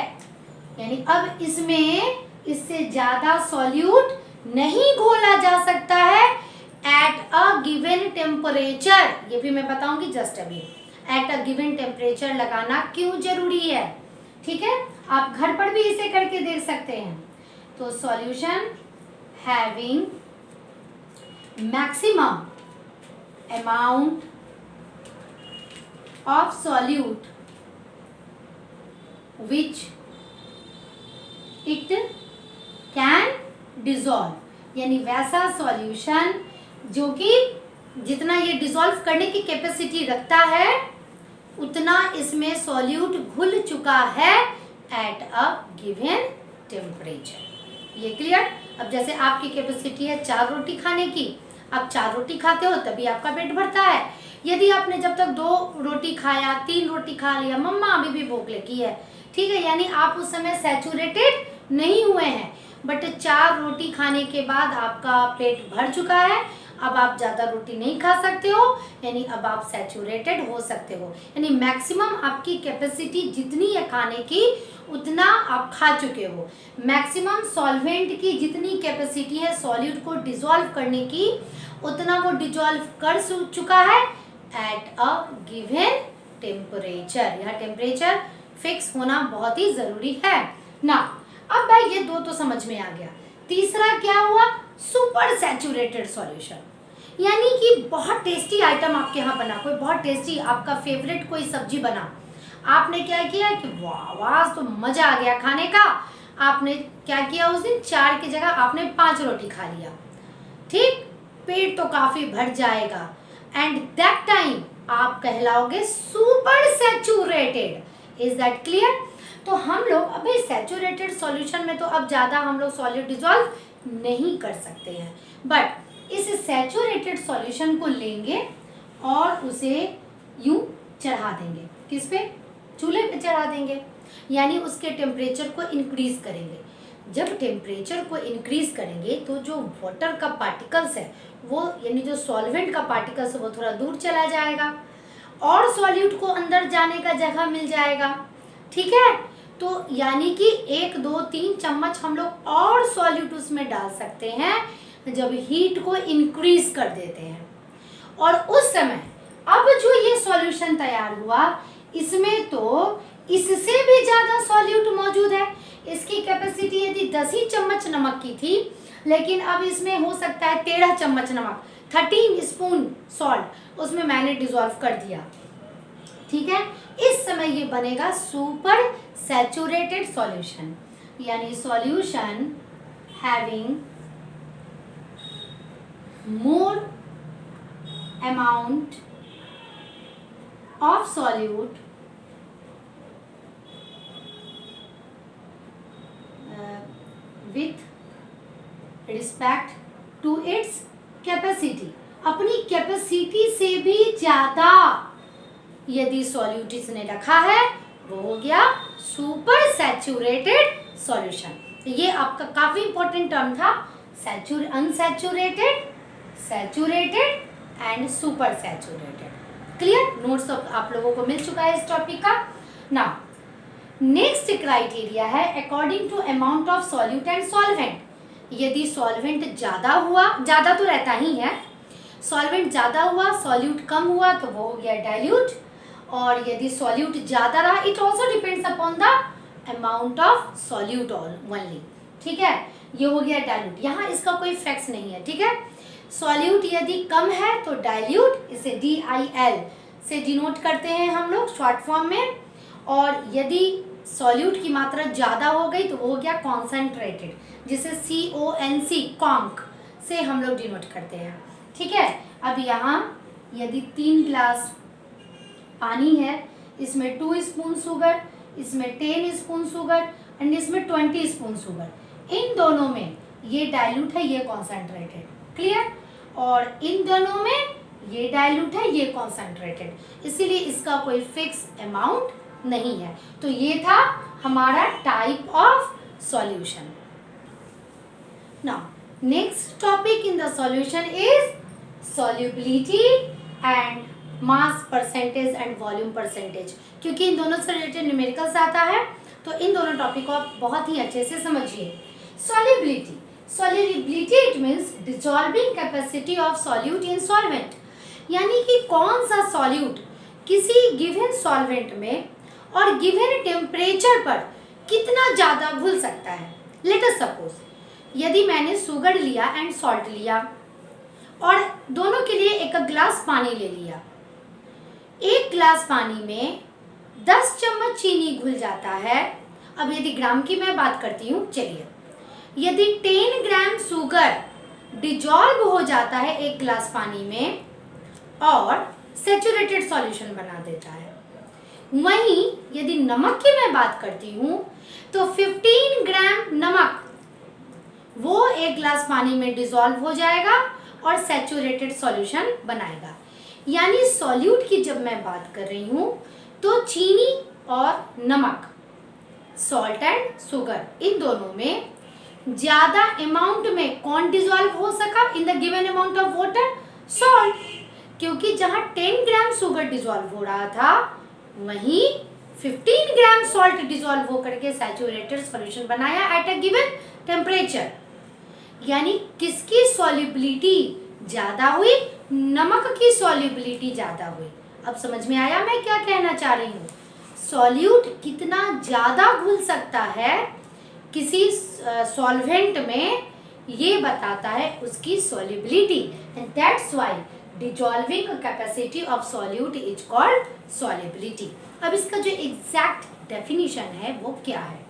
यानी अब इसमें इससे ज्यादा सॉल्यूट नहीं घोला जा सकता है एट अ गिवन टेम्परेचर। ये भी मैं बताऊंगी जस्ट अभी। एट अ गिवन टेम्परेचर लगाना क्यों जरूरी है, ठीक है। आप घर पर भी इसे करके देख सकते हैं। तो solution having maximum amount of solute which it can dissolve, यानी वैसा सॉल्यूशन जो कि जितना ये डिसॉल्व करने की कैपेसिटी रखता है उतना इसमें सॉल्यूट घुल चुका है एट अ गिवन टेम्परेचर। ये क्लियर। अब जैसे आपकी कैपेसिटी है 4 रोटी खाने की, आप 4 रोटी खाते हो तभी आपका पेट भरता है। यदि आपने जब तक 2 रोटी खाया, 3 रोटी खा लिया, मम्मा अभी भी भूख लगी है, ठीक है, यानी आप उस समय सैचुरेटेड नहीं हुए हैं। बट 4 रोटी खाने के बाद आपका पेट भर चुका है, अब आप ज़्यादा रोटी नहीं खा सकते हो, यानी अब आप सैचुरेटेड हो सकते हो। यानी मैक्सिमम आपकी कैपेसिटी जितनी है खाने की उतना आप खा चुके हो। मैक्सिमम सॉल्वेंट की जितनी कैपेसिटी है सॉल्यूट को डिसॉल्व करने की उतना वो डिसॉल्व कर चुका है एट अ गिवन टेम्परेचर। यह टेम्परेचर फिक्स होना बहुत ही ज़रूरी है ना। अब भाई ये 2 तो समझ में आ गया। तीसरा क्या हुआ, सुपर सैचुरेटेड सॉल्यूशन, यानी कि बहुत टेस्टी आइटम आपके यहाँ बना, कोई बहुत टेस्टी आपका फेवरेट कोई सब्जी बना, आपने क्या किया कि वाह वाह तो मजा आ गया खाने का। आपने क्या किया उस दिन, 4 की जगह आपने 5 रोटी खा लिया, ठीक, पेट तो काफी भर जाएगा एंड दैट टाइम आप कहलाओगे super saturated. Is that clear. तो हम लोग अभी सैचुरेटेड सॉल्यूशन में तो अब ज़्यादा हम लोग सॉल्यूट डिजॉल्व नहीं कर सकते हैं, बट इस सैचुरेटेड सॉल्यूशन को लेंगे और उसे यूं चढ़ा देंगे, किस पे, चूल्हे पे चढ़ा देंगे, यानी उसके टेम्परेचर को इंक्रीज करेंगे। जब टेम्परेचर को इंक्रीज करेंगे तो जो वाटर का पार्टिकल्स है वो, यानी जो सॉल्वेंट का पार्टिकल्स है वो थोड़ा दूर चला जाएगा और सॉल्यूट को अंदर जाने का जगह मिल जाएगा, ठीक है। तो यानी कि 1 2 3 चम्मच हम लोग और सॉल्यूट उसमें डाल सकते हैं जब हीट को इंक्रीज कर देते हैं। और उस समय अब जो ये सॉल्यूशन तैयार हुआ इसमें तो इससे भी ज़्यादा सॉल्यूट मौजूद है। इसकी कैपेसिटी यदि 10 ही चम्मच नमक की थी, लेकिन अब इसमें हो सकता है 13 चम्मच नमक, 13 स्पून सॉल्ट उसमें मैंने डिसॉल्व कर दिया, ठीक है। इस समय ये बनेगा सुपर सैचुरेटेड सॉल्यूशन, यानी solution having more amount of solute with respect to its capacity, अपनी कैपेसिटी से भी ज़्यादा यदि सॉल्यूट इसने रखा है वो हो गया सुपर सैचुरेटेड सॉल्यूशन। ये आपका काफ़ी इंपॉर्टेंट टर्म था, unsaturated, saturated and super saturated. Clear, notes आप लोगों को मिल चुका है इस टॉपिक का। नाउ नेक्स्ट क्राइटेरिया है according to amount of solute and solvent. यदि सॉल्वेंट ज़्यादा हुआ, ज़्यादा तो रहता ही है, सॉल्वेंट ज़्यादा हुआ सॉल्यूट कम हुआ तो वो हो गया डाइल्यूट, और यदि सॉल्यूट ज़्यादा रहा it also depends upon the amount of solute only, ठीक है, ये हो गया डाइल्यूट। यहाँ इसका कोई फैक्स नहीं है, ठीक है। सॉल्यूट यदि कम है तो डाइल्यूट, इसे DIL से डिनोट करते हैं हम लोग शॉर्ट फॉर्म में, और यदि सॉल्यूट की मात्रा ज़्यादा हो गई तो वो हो गया कॉन्सेंट्रेटेड, जिसे CONC कॉन्क से हम लोग डिनोट करते हैं, ठीक है। अब यहाँ यदि 3 ग्लास पानी है, इसमें 2 स्पून शुगर, इसमें 10 स्पून शुगर एंड इसमें 20 स्पून शुगर, इन दोनों में ये डाइल्यूट है, ये कॉन्सेंट्रेटेड, क्लियर, और इन दोनों में ये डाइल्यूट है, ये कॉन्सेंट्रेटेड, इसीलिए इसका कोई फिक्स अमाउंट नहीं है। तो ये था हमारा type of solution. Now next topic in the solution is solubility and mass percentage and volume percentage. क्योंकि इन दोनों से रिलेटेड न्यूमेरिकल्स आता है तो इन दोनों टॉपिक को आप बहुत ही अच्छे से समझिए। Solubility, solubility it means dissolving capacity of solute in solvent, यानी कि कौन सा सॉल्यूट किसी गिवन सॉल्वेंट में और गिवन टेम्परेचर पर कितना ज़्यादा घुल सकता है। लेट अस सपोज यदि मैंने शुगर लिया एंड सॉल्ट लिया और दोनों के लिए 1 ग्लास पानी ले लिया, 1 ग्लास पानी में 10 चम्मच चीनी घुल जाता है। अब यदि ग्राम की मैं बात करती हूँ, चलिए, यदि 10 ग्राम शुगर डिजॉल्व हो जाता है 1 ग्लास पानी में और सैचुरेटेड सॉल्यूशन बना देता है, वहीं यदि नमक की मैं बात करती हूँ तो 15 ग्राम नमक वो 1 ग्लास पानी में डिसॉल्व हो जाएगा और सैचुरेटेड सॉल्यूशन बनाएगा। यानी सॉल्यूट की जब मैं बात कर रही हूँ तो चीनी और नमक, सॉल्ट एंड शुगर, इन दोनों में ज़्यादा अमाउंट में कौन डिसॉल्व हो सका in the given amount of water? Salt, क्योंकि जहाँ 10 ग्राम शुगर डिसॉल्व हो रहा था वहीं 15 ग्राम सॉल्ट डिसॉल्व होकर के सैचुरेटेड सॉल्यूशन बनाया एट अ गिवन टेम्परेचर। यानी किसकी सॉल्युबिलिटी ज़्यादा हुई? नमक की सॉल्युबिलिटी ज़्यादा हुई। अब समझ में आया मैं क्या कहना चाह रही हूँ? सॉल्यूट कितना ज़्यादा घुल सकता है किसी सॉल्वेंट में, ये बताता है उसकी solubility, and that's why dissolving capacity of solute is called solubility. अब इसका जो एग्जैक्ट डेफिनेशन है वो क्या है?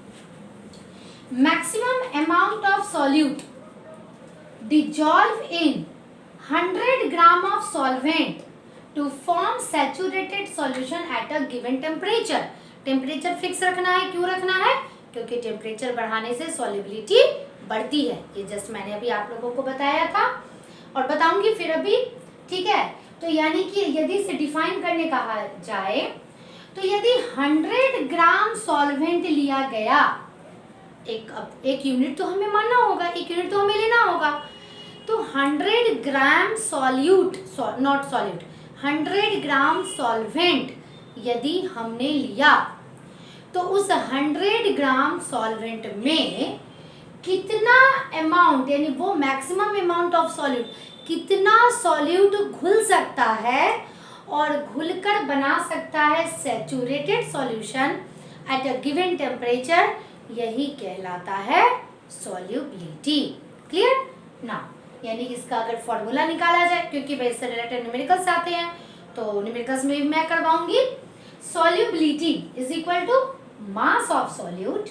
Maximum amount of solute dissolve in 100 gram of solvent to form saturated solution at a given temperature. Temperature fix रखना है। क्यों रखना है? क्योंकि टेम्परेचर बढ़ाने से सॉल्युबिलिटी बढ़ती है। ये जस्ट मैंने अभी आप लोगों को बताया था और बताऊंगी फिर अभी, ठीक है। तो यानी कि यदि इसे डिफाइन करने कहा जाए तो यदि 100 ग्राम सॉल्वेंट लिया गया, एक यूनिट तो हमें मानना होगा, एक यूनिट तो हमें लेना होगा। तो 100 gram solute, not solute, 100 gram solvent यदि हमने लिया तो उस 100 ग्राम सॉल्वेंट में कितना अमाउंट, यानी वो मैक्सिमम अमाउंट ऑफ सॉल्यूट, कितना सॉल्यूट घुल सकता है और घुलकर बना सकता है saturated solution at a given temperature, यही कहलाता है सॉल्युबिलिटी। क्लियर ना? यानी इसका अगर फॉर्मूला निकाला जाए, क्योंकि भाई इससे रिलेटेड न्यूमेरिकल्स आते हैं तो न्यूमेरिकल्स में भी मैं करवाऊंगी। Solubility is equal to mass of solute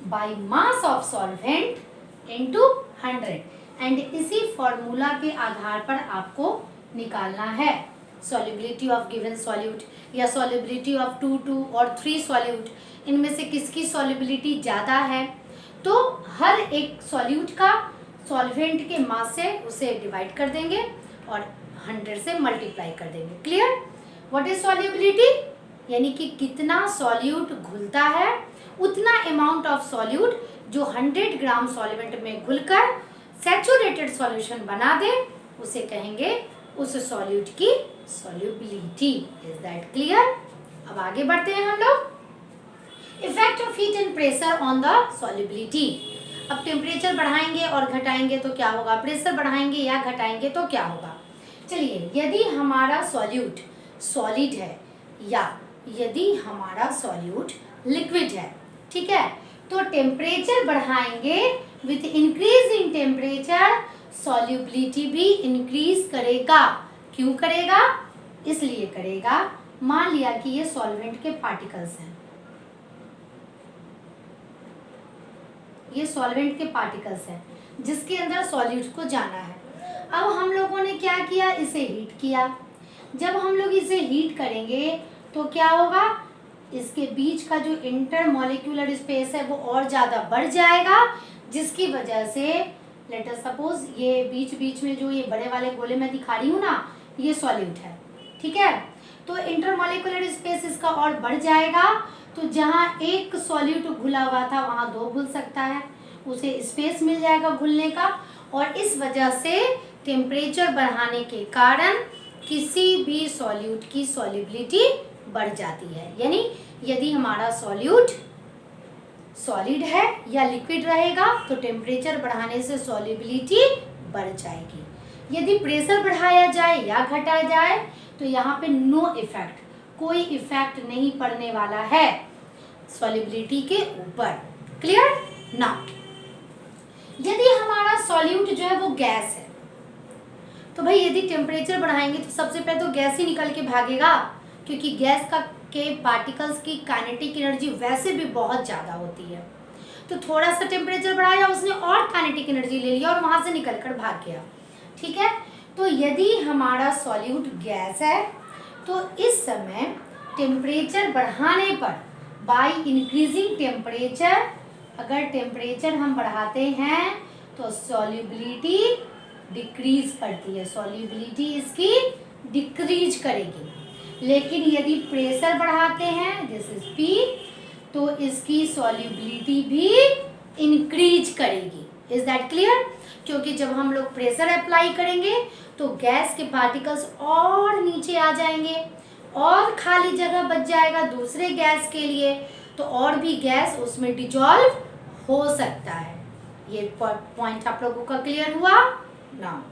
by mass of solvent into 100, and इसी फॉर्मूला के आधार पर आपको निकालना है सॉल्युबिलिटी ऑफ गिवन सॉल्यूट या सॉल्युबिलिटी ऑफ 2 और 3 सॉल्यूट, इनमें से किसकी सॉल्युबिलिटी ज़्यादा है। तो हर एक सॉल्यूट का सॉल्वेंट के मास से उसे डिवाइड कर देंगे और 100 से मल्टीप्लाई कर देंगे। क्लियर? What is solubility? यानी कि कितना सॉल्यूट घुलता है, उतना अमाउंट ऑफ सॉल्यूट जो 100 ग्राम सॉल्वेंट में घुलकर सैचुरेटेड सॉल्यूशन बना दे, उसे कहेंगे उस सॉल्यूट की सॉल्युबिलिटी। Is that clear? अब आगे बढ़ते हैं हम लोग। Effect of heat and pressure on the solubility. अब टेम्परेचर बढ़ाएंगे और घटाएंगे तो क्या होगा, प्रेशर बढ़ाएंगे या घटाएंगे तो क्या होगा। चलिए, यदि हमारा सॉल्यूट सॉलिड है या यदि हमारा सॉल्यूट लिक्विड है, ठीक है, तो टेम्परेचर बढ़ाएंगे, with increase in temperature solubility भी इंक्रीज करेगा। क्यों करेगा? इसलिए करेगा, मान लिया कि ये सॉल्वेंट के पार्टिकल्स हैं, ये सॉल्वेंट के पार्टिकल्स हैं जिसके अंदर सॉल्यूट को जाना है। अब हम लोगों ने क्या किया, इसे हीट किया। जब हम लोग इसे हीट करेंगे तो क्या होगा, इसके बीच का जो इंटरमॉलिक्यूलर स्पेस है वो और ज़्यादा बढ़ जाएगा, जिसकी वजह से लेट अस सपोज ये बीच बीच में जो ये बड़े वाले गोले में दिखा रही हूँ ना, ये सॉल्यूट है, ठीक है। तो इंटरमॉलिक्यूलर स्पेस इसका और बढ़ जाएगा, तो जहाँ एक सॉल्यूट घुला हुआ था वहाँ 2 घुल सकता है, उसे स्पेस मिल जाएगा घुलने का, और इस वजह से टेम्परेचर बढ़ाने के कारण किसी भी सॉल्यूट की सॉल्युबिलिटी बढ़ जाती है। यानी यदि हमारा सॉल्यूट सॉलिड है या लिक्विड रहेगा तो टेम्परेचर बढ़ाने से सॉल्युबिलिटी बढ़ जाएगी। यदि प्रेशर बढ़ाया जाए या घटाया जाए तो यहाँ पे नो इफेक्ट, कोई इफेक्ट नहीं पड़ने वाला है सॉल्युबिलिटी के ऊपर। क्लियर ना? यदि हमारा सॉल्यूट जो है वो गैस है, तो भाई यदि टेम्परेचर बढ़ाएंगे तो सबसे पहले तो गैस ही निकल के भागेगा, क्योंकि गैस के पार्टिकल्स की काइनेटिक एनर्जी वैसे भी बहुत ज़्यादा होती है। तो थोड़ा सा टेम्परेचर बढ़ाया, उसने और काइनेटिक एनर्जी ले लिया और वहाँ से निकल कर भाग गया, ठीक है। तो यदि हमारा सॉल्यूट गैस है तो इस समय टेम्परेचर बढ़ाने पर बाय इंक्रीजिंग टेम्परेचर, अगर टेम्परेचर हम बढ़ाते हैं तो सॉल्युबिलिटी डिक्रीज करती है, सॉल्युबिलिटी इसकी डिक्रीज करेगी। लेकिन यदि प्रेशर बढ़ाते हैं, दिस इज P, तो इसकी सॉल्युबिलिटी भी इंक्रीज करेगी। Is that clear? क्योंकि जब हम लोग प्रेशर अप्लाई करेंगे तो गैस के पार्टिकल्स और नीचे आ जाएंगे और खाली जगह बच जाएगा दूसरे गैस के लिए, तो और भी गैस उसमें डिजॉल्व हो सकता है। ये पॉइंट आप लोगों का क्लियर हुआ ना?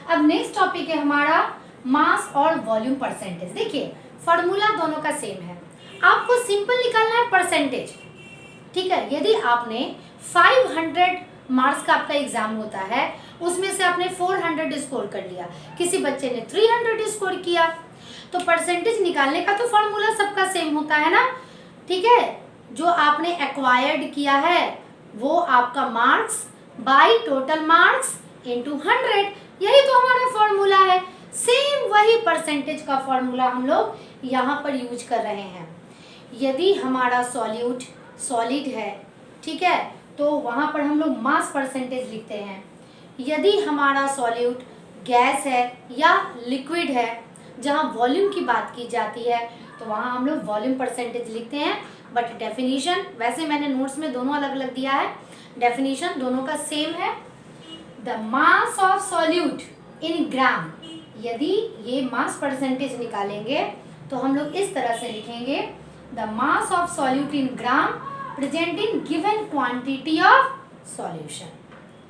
अब नेक्स्ट टॉपिक है हमारा मास और वॉल्यूम परसेंटेज। देखिए, फॉर्मूला दोनों का सेम है, आपको सिंपल निकालना है परसेंटेज, ठीक है। यदि आपने 500 मार्क्स का आपका एग्जाम होता है, उसमें से आपने 400 स्कोर कर लिया, किसी बच्चे ने 300 स्कोर किया, तो परसेंटेज निकालने का तो फॉर्मूला सबका सेम होता है ना, ठीक है। जो आपने एक्वायर्ड किया है वो आपका marks by total marks into 100, यही तो हमारा फॉर्मूला है। सेम वही परसेंटेज का फॉर्मूला हम लोग यहाँ पर यूज कर रहे हैं। यदि हमारा सॉल्यूट सॉलिड है, ठीक है, तो वहाँ पर हम लोग मास परसेंटेज लिखते हैं। यदि हमारा सॉल्यूट गैस है या लिक्विड है, जहाँ वॉल्यूम की बात की जाती है, तो वहाँ हम लोग वॉल्यूम परसेंटेज लिखते हैं। बट डेफिनेशन वैसे मैंने नोट्स में दोनों अलग अलग दिया है, डेफिनेशन दोनों का सेम है। The mass of solute in gram, यदि ये मास परसेंटेज निकालेंगे तो हम लोग इस तरह से लिखेंगे, the mass of solute in gram present in given quantity of solution.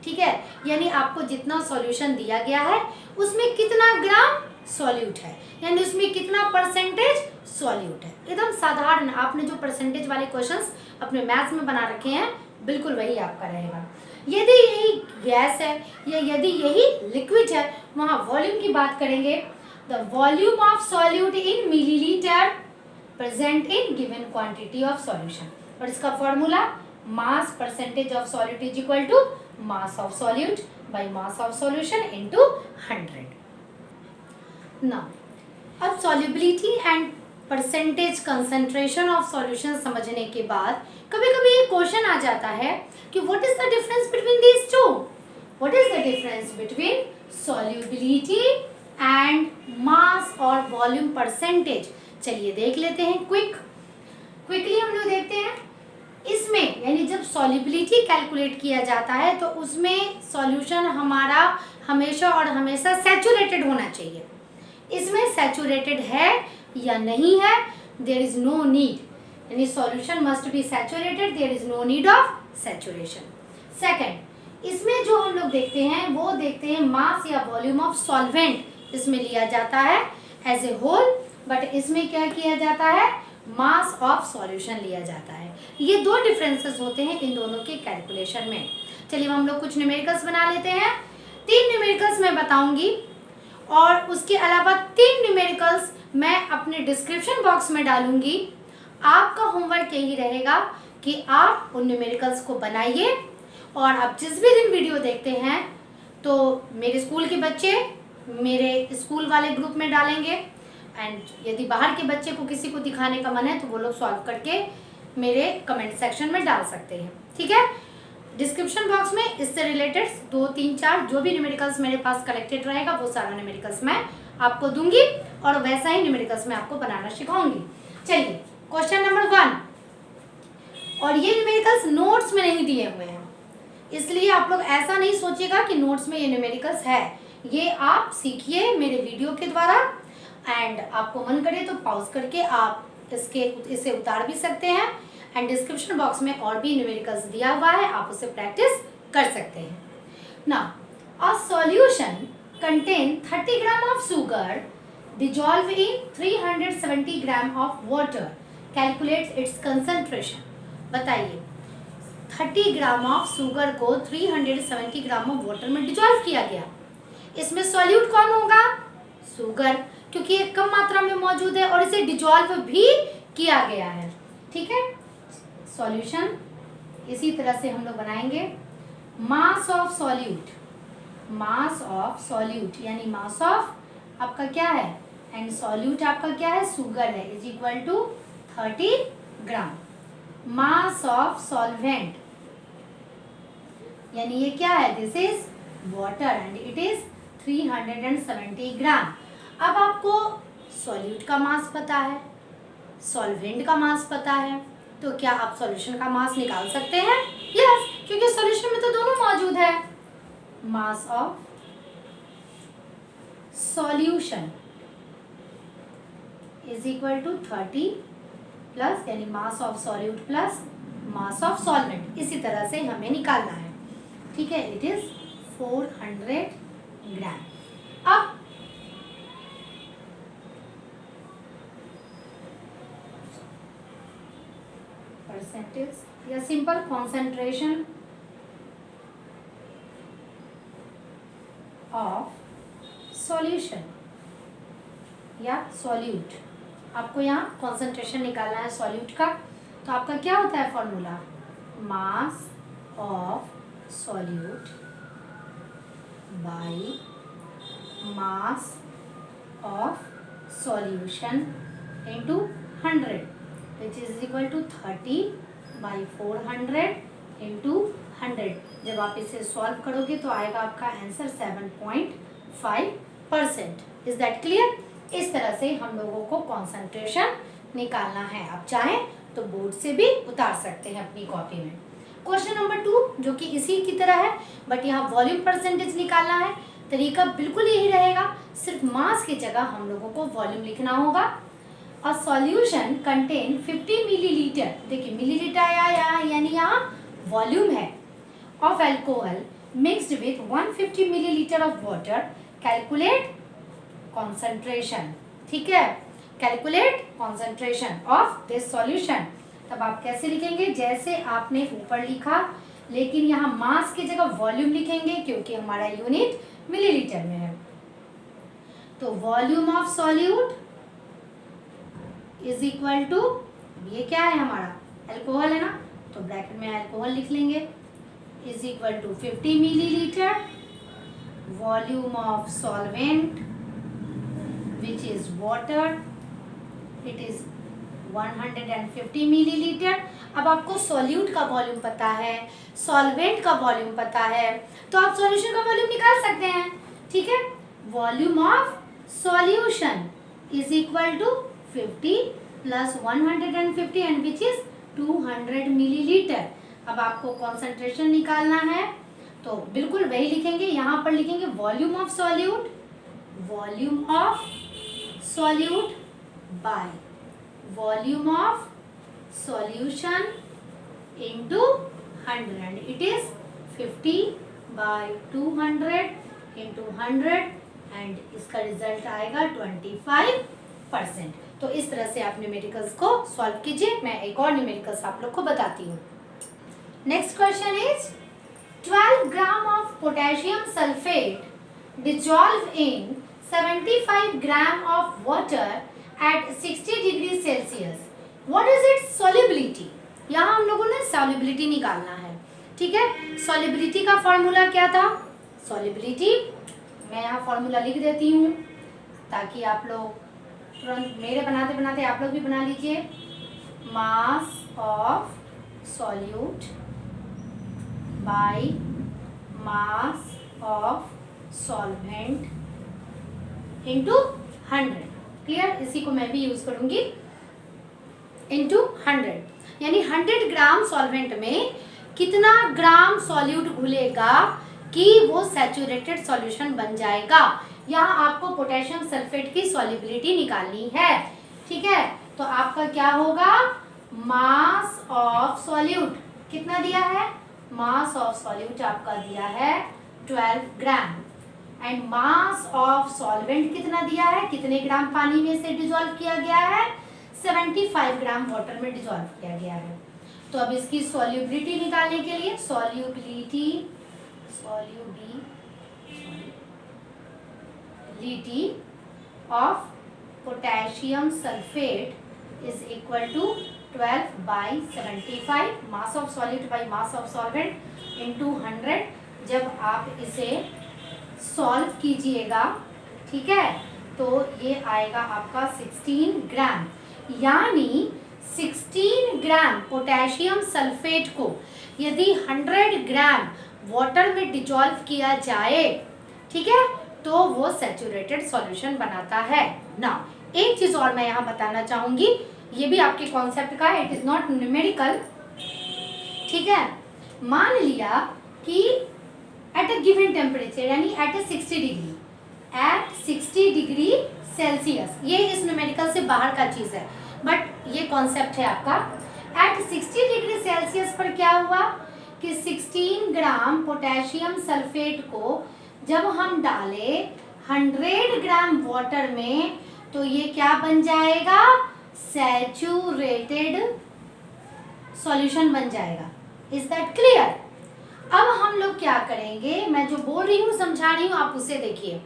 ठीक है, यानी आपको जितना सॉल्यूशन दिया गया है उसमें कितना ग्राम सॉल्यूट है, यानी उसमें कितना परसेंटेज सॉल्यूट है। एकदम साधारण, आपने जो परसेंटेज वाले क्वेश्चंस अपने मैथ्स में बना रखे हैं बिल्कुल वही आपका रहेगा। यदि यही गैस है या यदि यही लिक्विड है, वहाँ वॉल्यूम की बात करेंगे, the volume of solute in millilitre present in given quantity of solution. और इसका formula mass percentage of solute is equal to mass of solute by mass of solution into 100। Now अब solubility and percentage concentration of solution समझने के बाद कभी कभी ये question आ जाता है कि what is the difference between these two, what is the difference between solubility and mass और वॉल्यूम परसेंटेज। चलिए देख लेते हैं क्विकली हम लोग देखते हैं। इसमें यानी जब सॉल्युबिलिटी कैलकुलेट किया जाता है तो उसमें सॉल्यूशन हमारा हमेशा और हमेशा सैचुरेटेड होना चाहिए। इसमें सैचुरेटेड है या नहीं है, देयर इज नो नीड, यानी solution must be saturated, there is no need of saturation. Second, इसमें जो हम लोग देखते हैं वो देखते हैं मास या वॉल्यूम ऑफ सॉल्वेंट इसमें लिया जाता है एज ए होल, बट इसमें क्या किया जाता है, मास ऑफ सॉल्यूशन लिया जाता है। ये दो डिफरेंसेस होते हैं इन दोनों के कैलकुलेशन में। चलिए हम लोग कुछ न्यूमेरिकल्स बना लेते हैं। 3 न्यूमेरिकल्स मैं बताऊंगी और उसके अलावा 3 न्यूमेरिकल्स मैं अपने डिस्क्रिप्शन बॉक्स में डालूंगी। आपका होमवर्क यही रहेगा कि आप उन न्यूमेरिकल्स को बनाइए और आप जिस भी दिन वीडियो देखते हैं तो मेरे स्कूल के बच्चे मेरे स्कूल वाले ग्रुप में डालेंगे, एंड यदि बाहर के बच्चे को किसी को दिखाने का मन है तो वो लोग सॉल्व करके मेरे कमेंट सेक्शन में डाल सकते हैं। ठीक है, डिस्क्रिप्शन बॉक्स में इससे रिलेटेड 2, 3, 4 जो भी न्यूमेरिकल्स मेरे पास कलेक्टेड रहेगा वो सारा न्यूमेरिकल्स मैं आपको दूंगी और वैसा ही न्यूमेरिकल्स मैं आपको बनाना सिखाऊंगी। चलिए क्वेश्चन नंबर 1, और ये न्यूमेरिकल्स नोट्स में नहीं दिए हुए हैं, इसलिए आप लोग ऐसा नहीं सोचिएगा कि नोट्स में ये न्यूमेरिकल्स है। ये आप सीखिए मेरे वीडियो के द्वारा, एंड आपको मन करे तो पॉज करके आप इसे उतार भी सकते हैं, एंड डिस्क्रिप्शन बॉक्स में और भी न्यूमेरिकल्स दिया हुआ है, आप उससे प्रैक्टिस कर सकते हैं। Now a solution contain 30 gram of sugar dissolved in 370 gram of water, calculate its concentration. बताइए 30 ग्राम ऑफ शुगर को 370 ग्राम ऑफ वाटर में डिजॉल्व किया गया, इसमें सॉल्यूट कौन होगा, शुगर, क्योंकि ये कम मात्रा में मौजूद है और इसे डिजॉल्व भी किया गया है। ठीक है, सॉल्यूशन इसी तरह से हम लोग बनाएंगे। मास of solute, mass of solute यानी मास ऑफ आपका क्या है एंड सॉल्यूट आपका क्या है, शुगर है, is equal to 30 gram. Mass of solvent यानी ये क्या है, this is water and it is 370 gram. अब आपको सॉल्यूट का मास पता है, सॉल्वेंट का मास पता है, तो क्या आप सॉल्यूशन का मास निकाल सकते हैं? यस, क्योंकि सॉल्यूशन में तो दोनों मौजूद है। Mass of solution is equal to 30 plus यानी mass of solute plus mass of solvent, इसी तरह से हमें निकालना है। ठीक है, इट इज 400 ग्राम। अब परसेंटेज या सिंपल कॉन्सेंट्रेशन ऑफ सॉल्यूशन या सॉल्यूट, आपको यहाँ कॉन्सेंट्रेशन निकालना है सॉल्यूट का, तो आपका क्या होता है formula, mass of solute by mass of solution into 100। Which is equal to 30/400 into 100। जब आप इसे सॉल्व करोगे तो आएगा आपका आंसर 7.5%। Is that clear? इस तरह से हम लोगों को कॉन्सेंट्रेशन निकालना है। आप चाहें तो बोर्ड से भी उतार सकते हैं अपनी कॉपी में। क्वेश्चन नंबर 2 जो कि इसी की तरह है, बट यहाँ वॉल्यूम परसेंटेज निकालना है। तरीका बिल्कुल यही रहेगा, सिर्फ मास की जगह हम लोगों को वॉल्यूम लिखना होगा। अ सॉल्यूशन कंटेन 50 मिलीलीटर, देखिए मिलीलीटर आया यानी यहाँ वॉल्यूम है, of alcohol mixed with 150 millilitre of water. Calculate concentration, ठीक है, calculate concentration of this solution. तब आप कैसे लिखेंगे? जैसे आपने ऊपर लिखा, लेकिन यहाँ मास की जगह वॉल्यूम लिखेंगे क्योंकि हमारा यूनिट मिलीलीटर में है। तो volume of solute is equal to, ये क्या है हमारा अल्कोहल है ना, तो ब्रैकेट में अल्कोहल लिख लेंगे, is equal to 50 millilitre. Volume of solvent which is water, it is 150 millilitre. अब आपको सॉल्यूट का वॉल्यूम पता है, सॉल्वेंट का वॉल्यूम पता है, तो आप सॉल्यूशन का वॉल्यूम निकाल सकते हैं, ठीक है। Volume of solution is equal to 50 plus 150 and which is 200 millilitre. अब आपको कॉन्सेंट्रेशन निकालना है तो बिल्कुल वही लिखेंगे, यहाँ पर लिखेंगे volume of solute, volume of solute by volume of solution into 100, it is 50/200 into 100 and इसका रिजल्ट आएगा 25%। तो इस तरह से आप न्यूमेरिकल्स को सॉल्व कीजिए। मैं एक और न्यूमेरिकल्स आप लोग को बताती हूँ। Next question is 12 gram of potassium sulphate dissolve in 75 gram of water at 60 degree Celsius, what is it's solubility. यहाँ हम लोगों ने सॉल्युबिलिटी निकालना है, ठीक है। सॉल्युबिलिटी का फॉर्मूला क्या था? सॉल्युबिलिटी मैं यहाँ फॉर्मूला लिख देती हूँ ताकि आप लोग तुरंत मेरे बनाते बनाते आप लोग भी बना लीजिए। मास of solute by mass of solvent into 100, clear. इसी को मैं भी यूज करूंगी, इनटू 100, यानी 100 ग्राम सॉल्वेंट में कितना ग्राम सॉल्यूट घुलेगा कि वो सैचुरेटेड सॉल्यूशन बन जाएगा। यहाँ आपको पोटेशियम सल्फेट की सॉल्युबिलिटी निकालनी है, ठीक है। तो आपका क्या होगा? मास ऑफ सॉल्यूट कितना दिया है? मास ऑफ सॉल्यूट आपका दिया है 12 gram and mass of solvent कितना दिया है? कितने ग्राम पानी में से डिसॉल्व किया गया है? 75 ग्राम वाटर में डिसॉल्व किया गया है। तो अब इसकी सॉल्युबिलिटी निकालने के लिए solubility of potassium sulphate is equal to 12/75 mass of solute by mass of solvent into 100। जब आप इसे सॉल्व कीजिएगा, ठीक है, तो ये आएगा आपका 16 ग्राम, यानी 16 ग्राम पोटेशियम सल्फेट को यदि 100 ग्राम वाटर में डिजॉल्व किया जाए, ठीक है, तो वो सैचुरेटेड सॉल्यूशन बनाता है ना। एक चीज और मैं यहाँ बताना चाहूंगी, ये भी आपके कॉन्सेप्ट का है, इट इज नॉट न्यूमेरिकल, ठीक है। मान लिया कि एट अ गिवन टेम्परेचर यानी एट अ 60 डिग्री सेल्सियस, ये इस न्यूमेरिकल से बाहर का चीज है, बट ये कॉन्सेप्ट है आपका। एट 60 डिग्री सेल्सियस पर क्या हुआ कि 16 ग्राम पोटेशियम सल्फेट को जब हम डाले 100 ग्राम वाटर में, तो ये क्या बन जाएगा? सैचुरेटेड सॉल्यूशन बन जाएगा। Is that clear? अब हम लोग क्या करेंगे, मैं जो बोल रही हूँ समझा रही हूँ, आप उसे देखिए,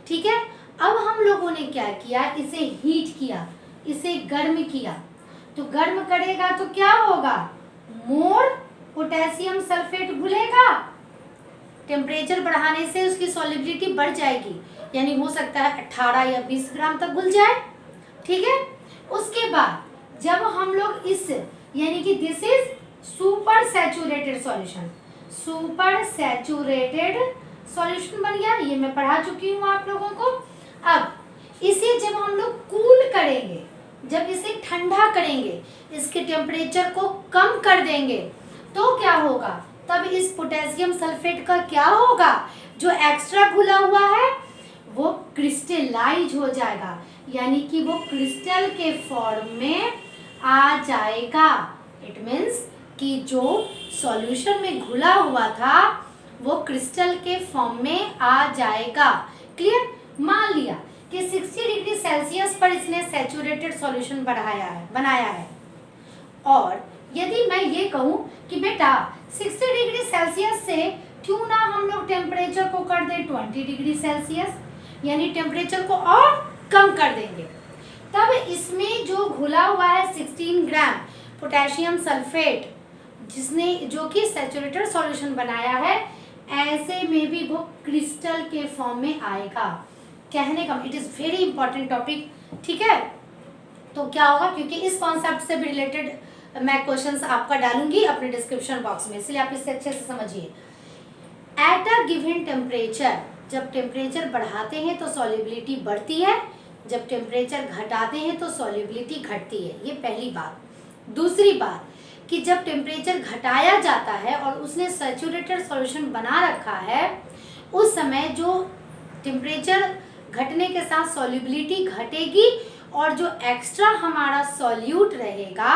ठीक है। अब हम लोगों ने क्या किया, इसे हीट किया, इसे गर्म किया, तो गर्म करेगा तो क्या होगा? मोर पोटेशियम सल्फेट घुलेगा, टेम्परेचर बढ़ाने से उसकी सॉल्युबिलिटी बढ़ जाएगी, यानी हो सकता है 18 या 20 ग्राम तक घुल जाए, ठीक है। उसके बाद जब हम लोग इस यानी कि this is super saturated solution, super saturated solution बन गया, ये मैं पढ़ा चुकी हूँ आप लोगों को। अब इसे जब हम लोग कूल करेंगे, जब इसे ठंडा करेंगे, इसके टेम्परेचर को कम कर देंगे, तो क्या होगा, तब इस पोटेशियम सल्फेट का क्या होगा, जो एक्स्ट्रा घुला हुआ है वो क्रिस्टलाइज हो जाएगा, यानी कि वो क्रिस्टल के फॉर्म में आ जाएगा। इट मीन्स कि जो सॉल्यूशन में घुला हुआ था वो क्रिस्टल के फॉर्म में आ जाएगा। क्लियर? मान लिया कि 60 डिग्री सेल्सियस पर इसने सैचुरेटेड सॉल्यूशन बनाया है और यदि मैं ये कहूँ कि बेटा 60 डिग्री सेल्सियस से क्यों ना हम लोग टेम्परेचर को कर दें 20 डिग्री सेल्सियस, यानी टेम्परेचर को और कम कर देंगे, तब इसमें जो घुला हुआ है 16 ग्राम पोटेशियम सल्फेट जो कि सैचुरेटेड सॉल्यूशन बनाया है, ऐसे में भी वो क्रिस्टल के फॉर्म में आएगा। कहने का it is very important topic, ठीक है। तो क्या होगा, क्योंकि इस कॉन्सेप्ट से भी रिलेटेड मैं क्वेश्चंस आपका डालूंगी अपने डिस्क्रिप्शन बॉक्स में, इसलिए आप इसे अच्छे से समझिए। एट अ गिवन टेम्परेचर, जब टेम्परेचर बढ़ाते हैं तो सॉल्युबिलिटी बढ़ती है, जब टेम्परेचर घटाते हैं तो सॉल्युबिलिटी घटती है, ये पहली बात। दूसरी बात कि जब टेम्परेचर घटाया जाता है और उसने सैचुरेटेड सॉल्यूशन बना रखा है, उस समय जो टेम्परेचर घटने के साथ सॉल्युबिलिटी घटेगी और जो एक्स्ट्रा हमारा सॉल्यूट रहेगा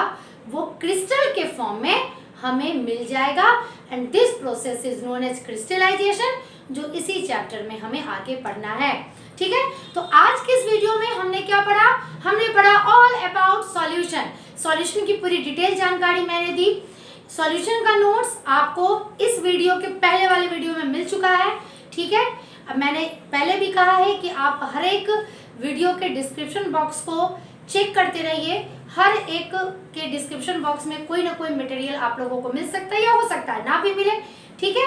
वो क्रिस्टल के फॉर्म में हमें मिल जाएगा, and this process is known as crystallisation, जो इसी चैप्टर में हमें आगे पढ़ना है। ठीक है, तो आज के इस वीडियो में हमने क्या पढ़ा, हमने पढ़ा ऑल अबाउट सॉल्यूशन। सॉल्यूशन की पूरी डिटेल जानकारी मैंने दी। सॉल्यूशन का नोट्स आपको इस वीडियो के पहले वाले वीडियो में मिल चुका है। ठीक है, अब मैंने पहले भी कहा है कि आप हर एक वीडियो के डिस्क्रिप्शन बॉक्स को चेक करते रहिए, हर एक के डिस्क्रिप्शन बॉक्स में कोई ना कोई मटेरियल आप लोगों को मिल सकता है या हो सकता है ना भी मिले। ठीक है,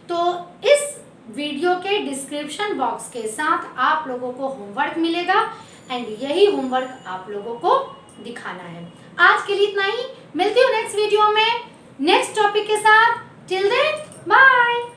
तो इस वीडियो के डिस्क्रिप्शन बॉक्स के साथ आप लोगों को होमवर्क मिलेगा एंड यही होमवर्क आप लोगों को दिखाना है। आज के लिए इतना ही, मिलती हूँ नेक्स्ट वीडियो में नेक्स्ट टॉपिक के साथ। Till then bye.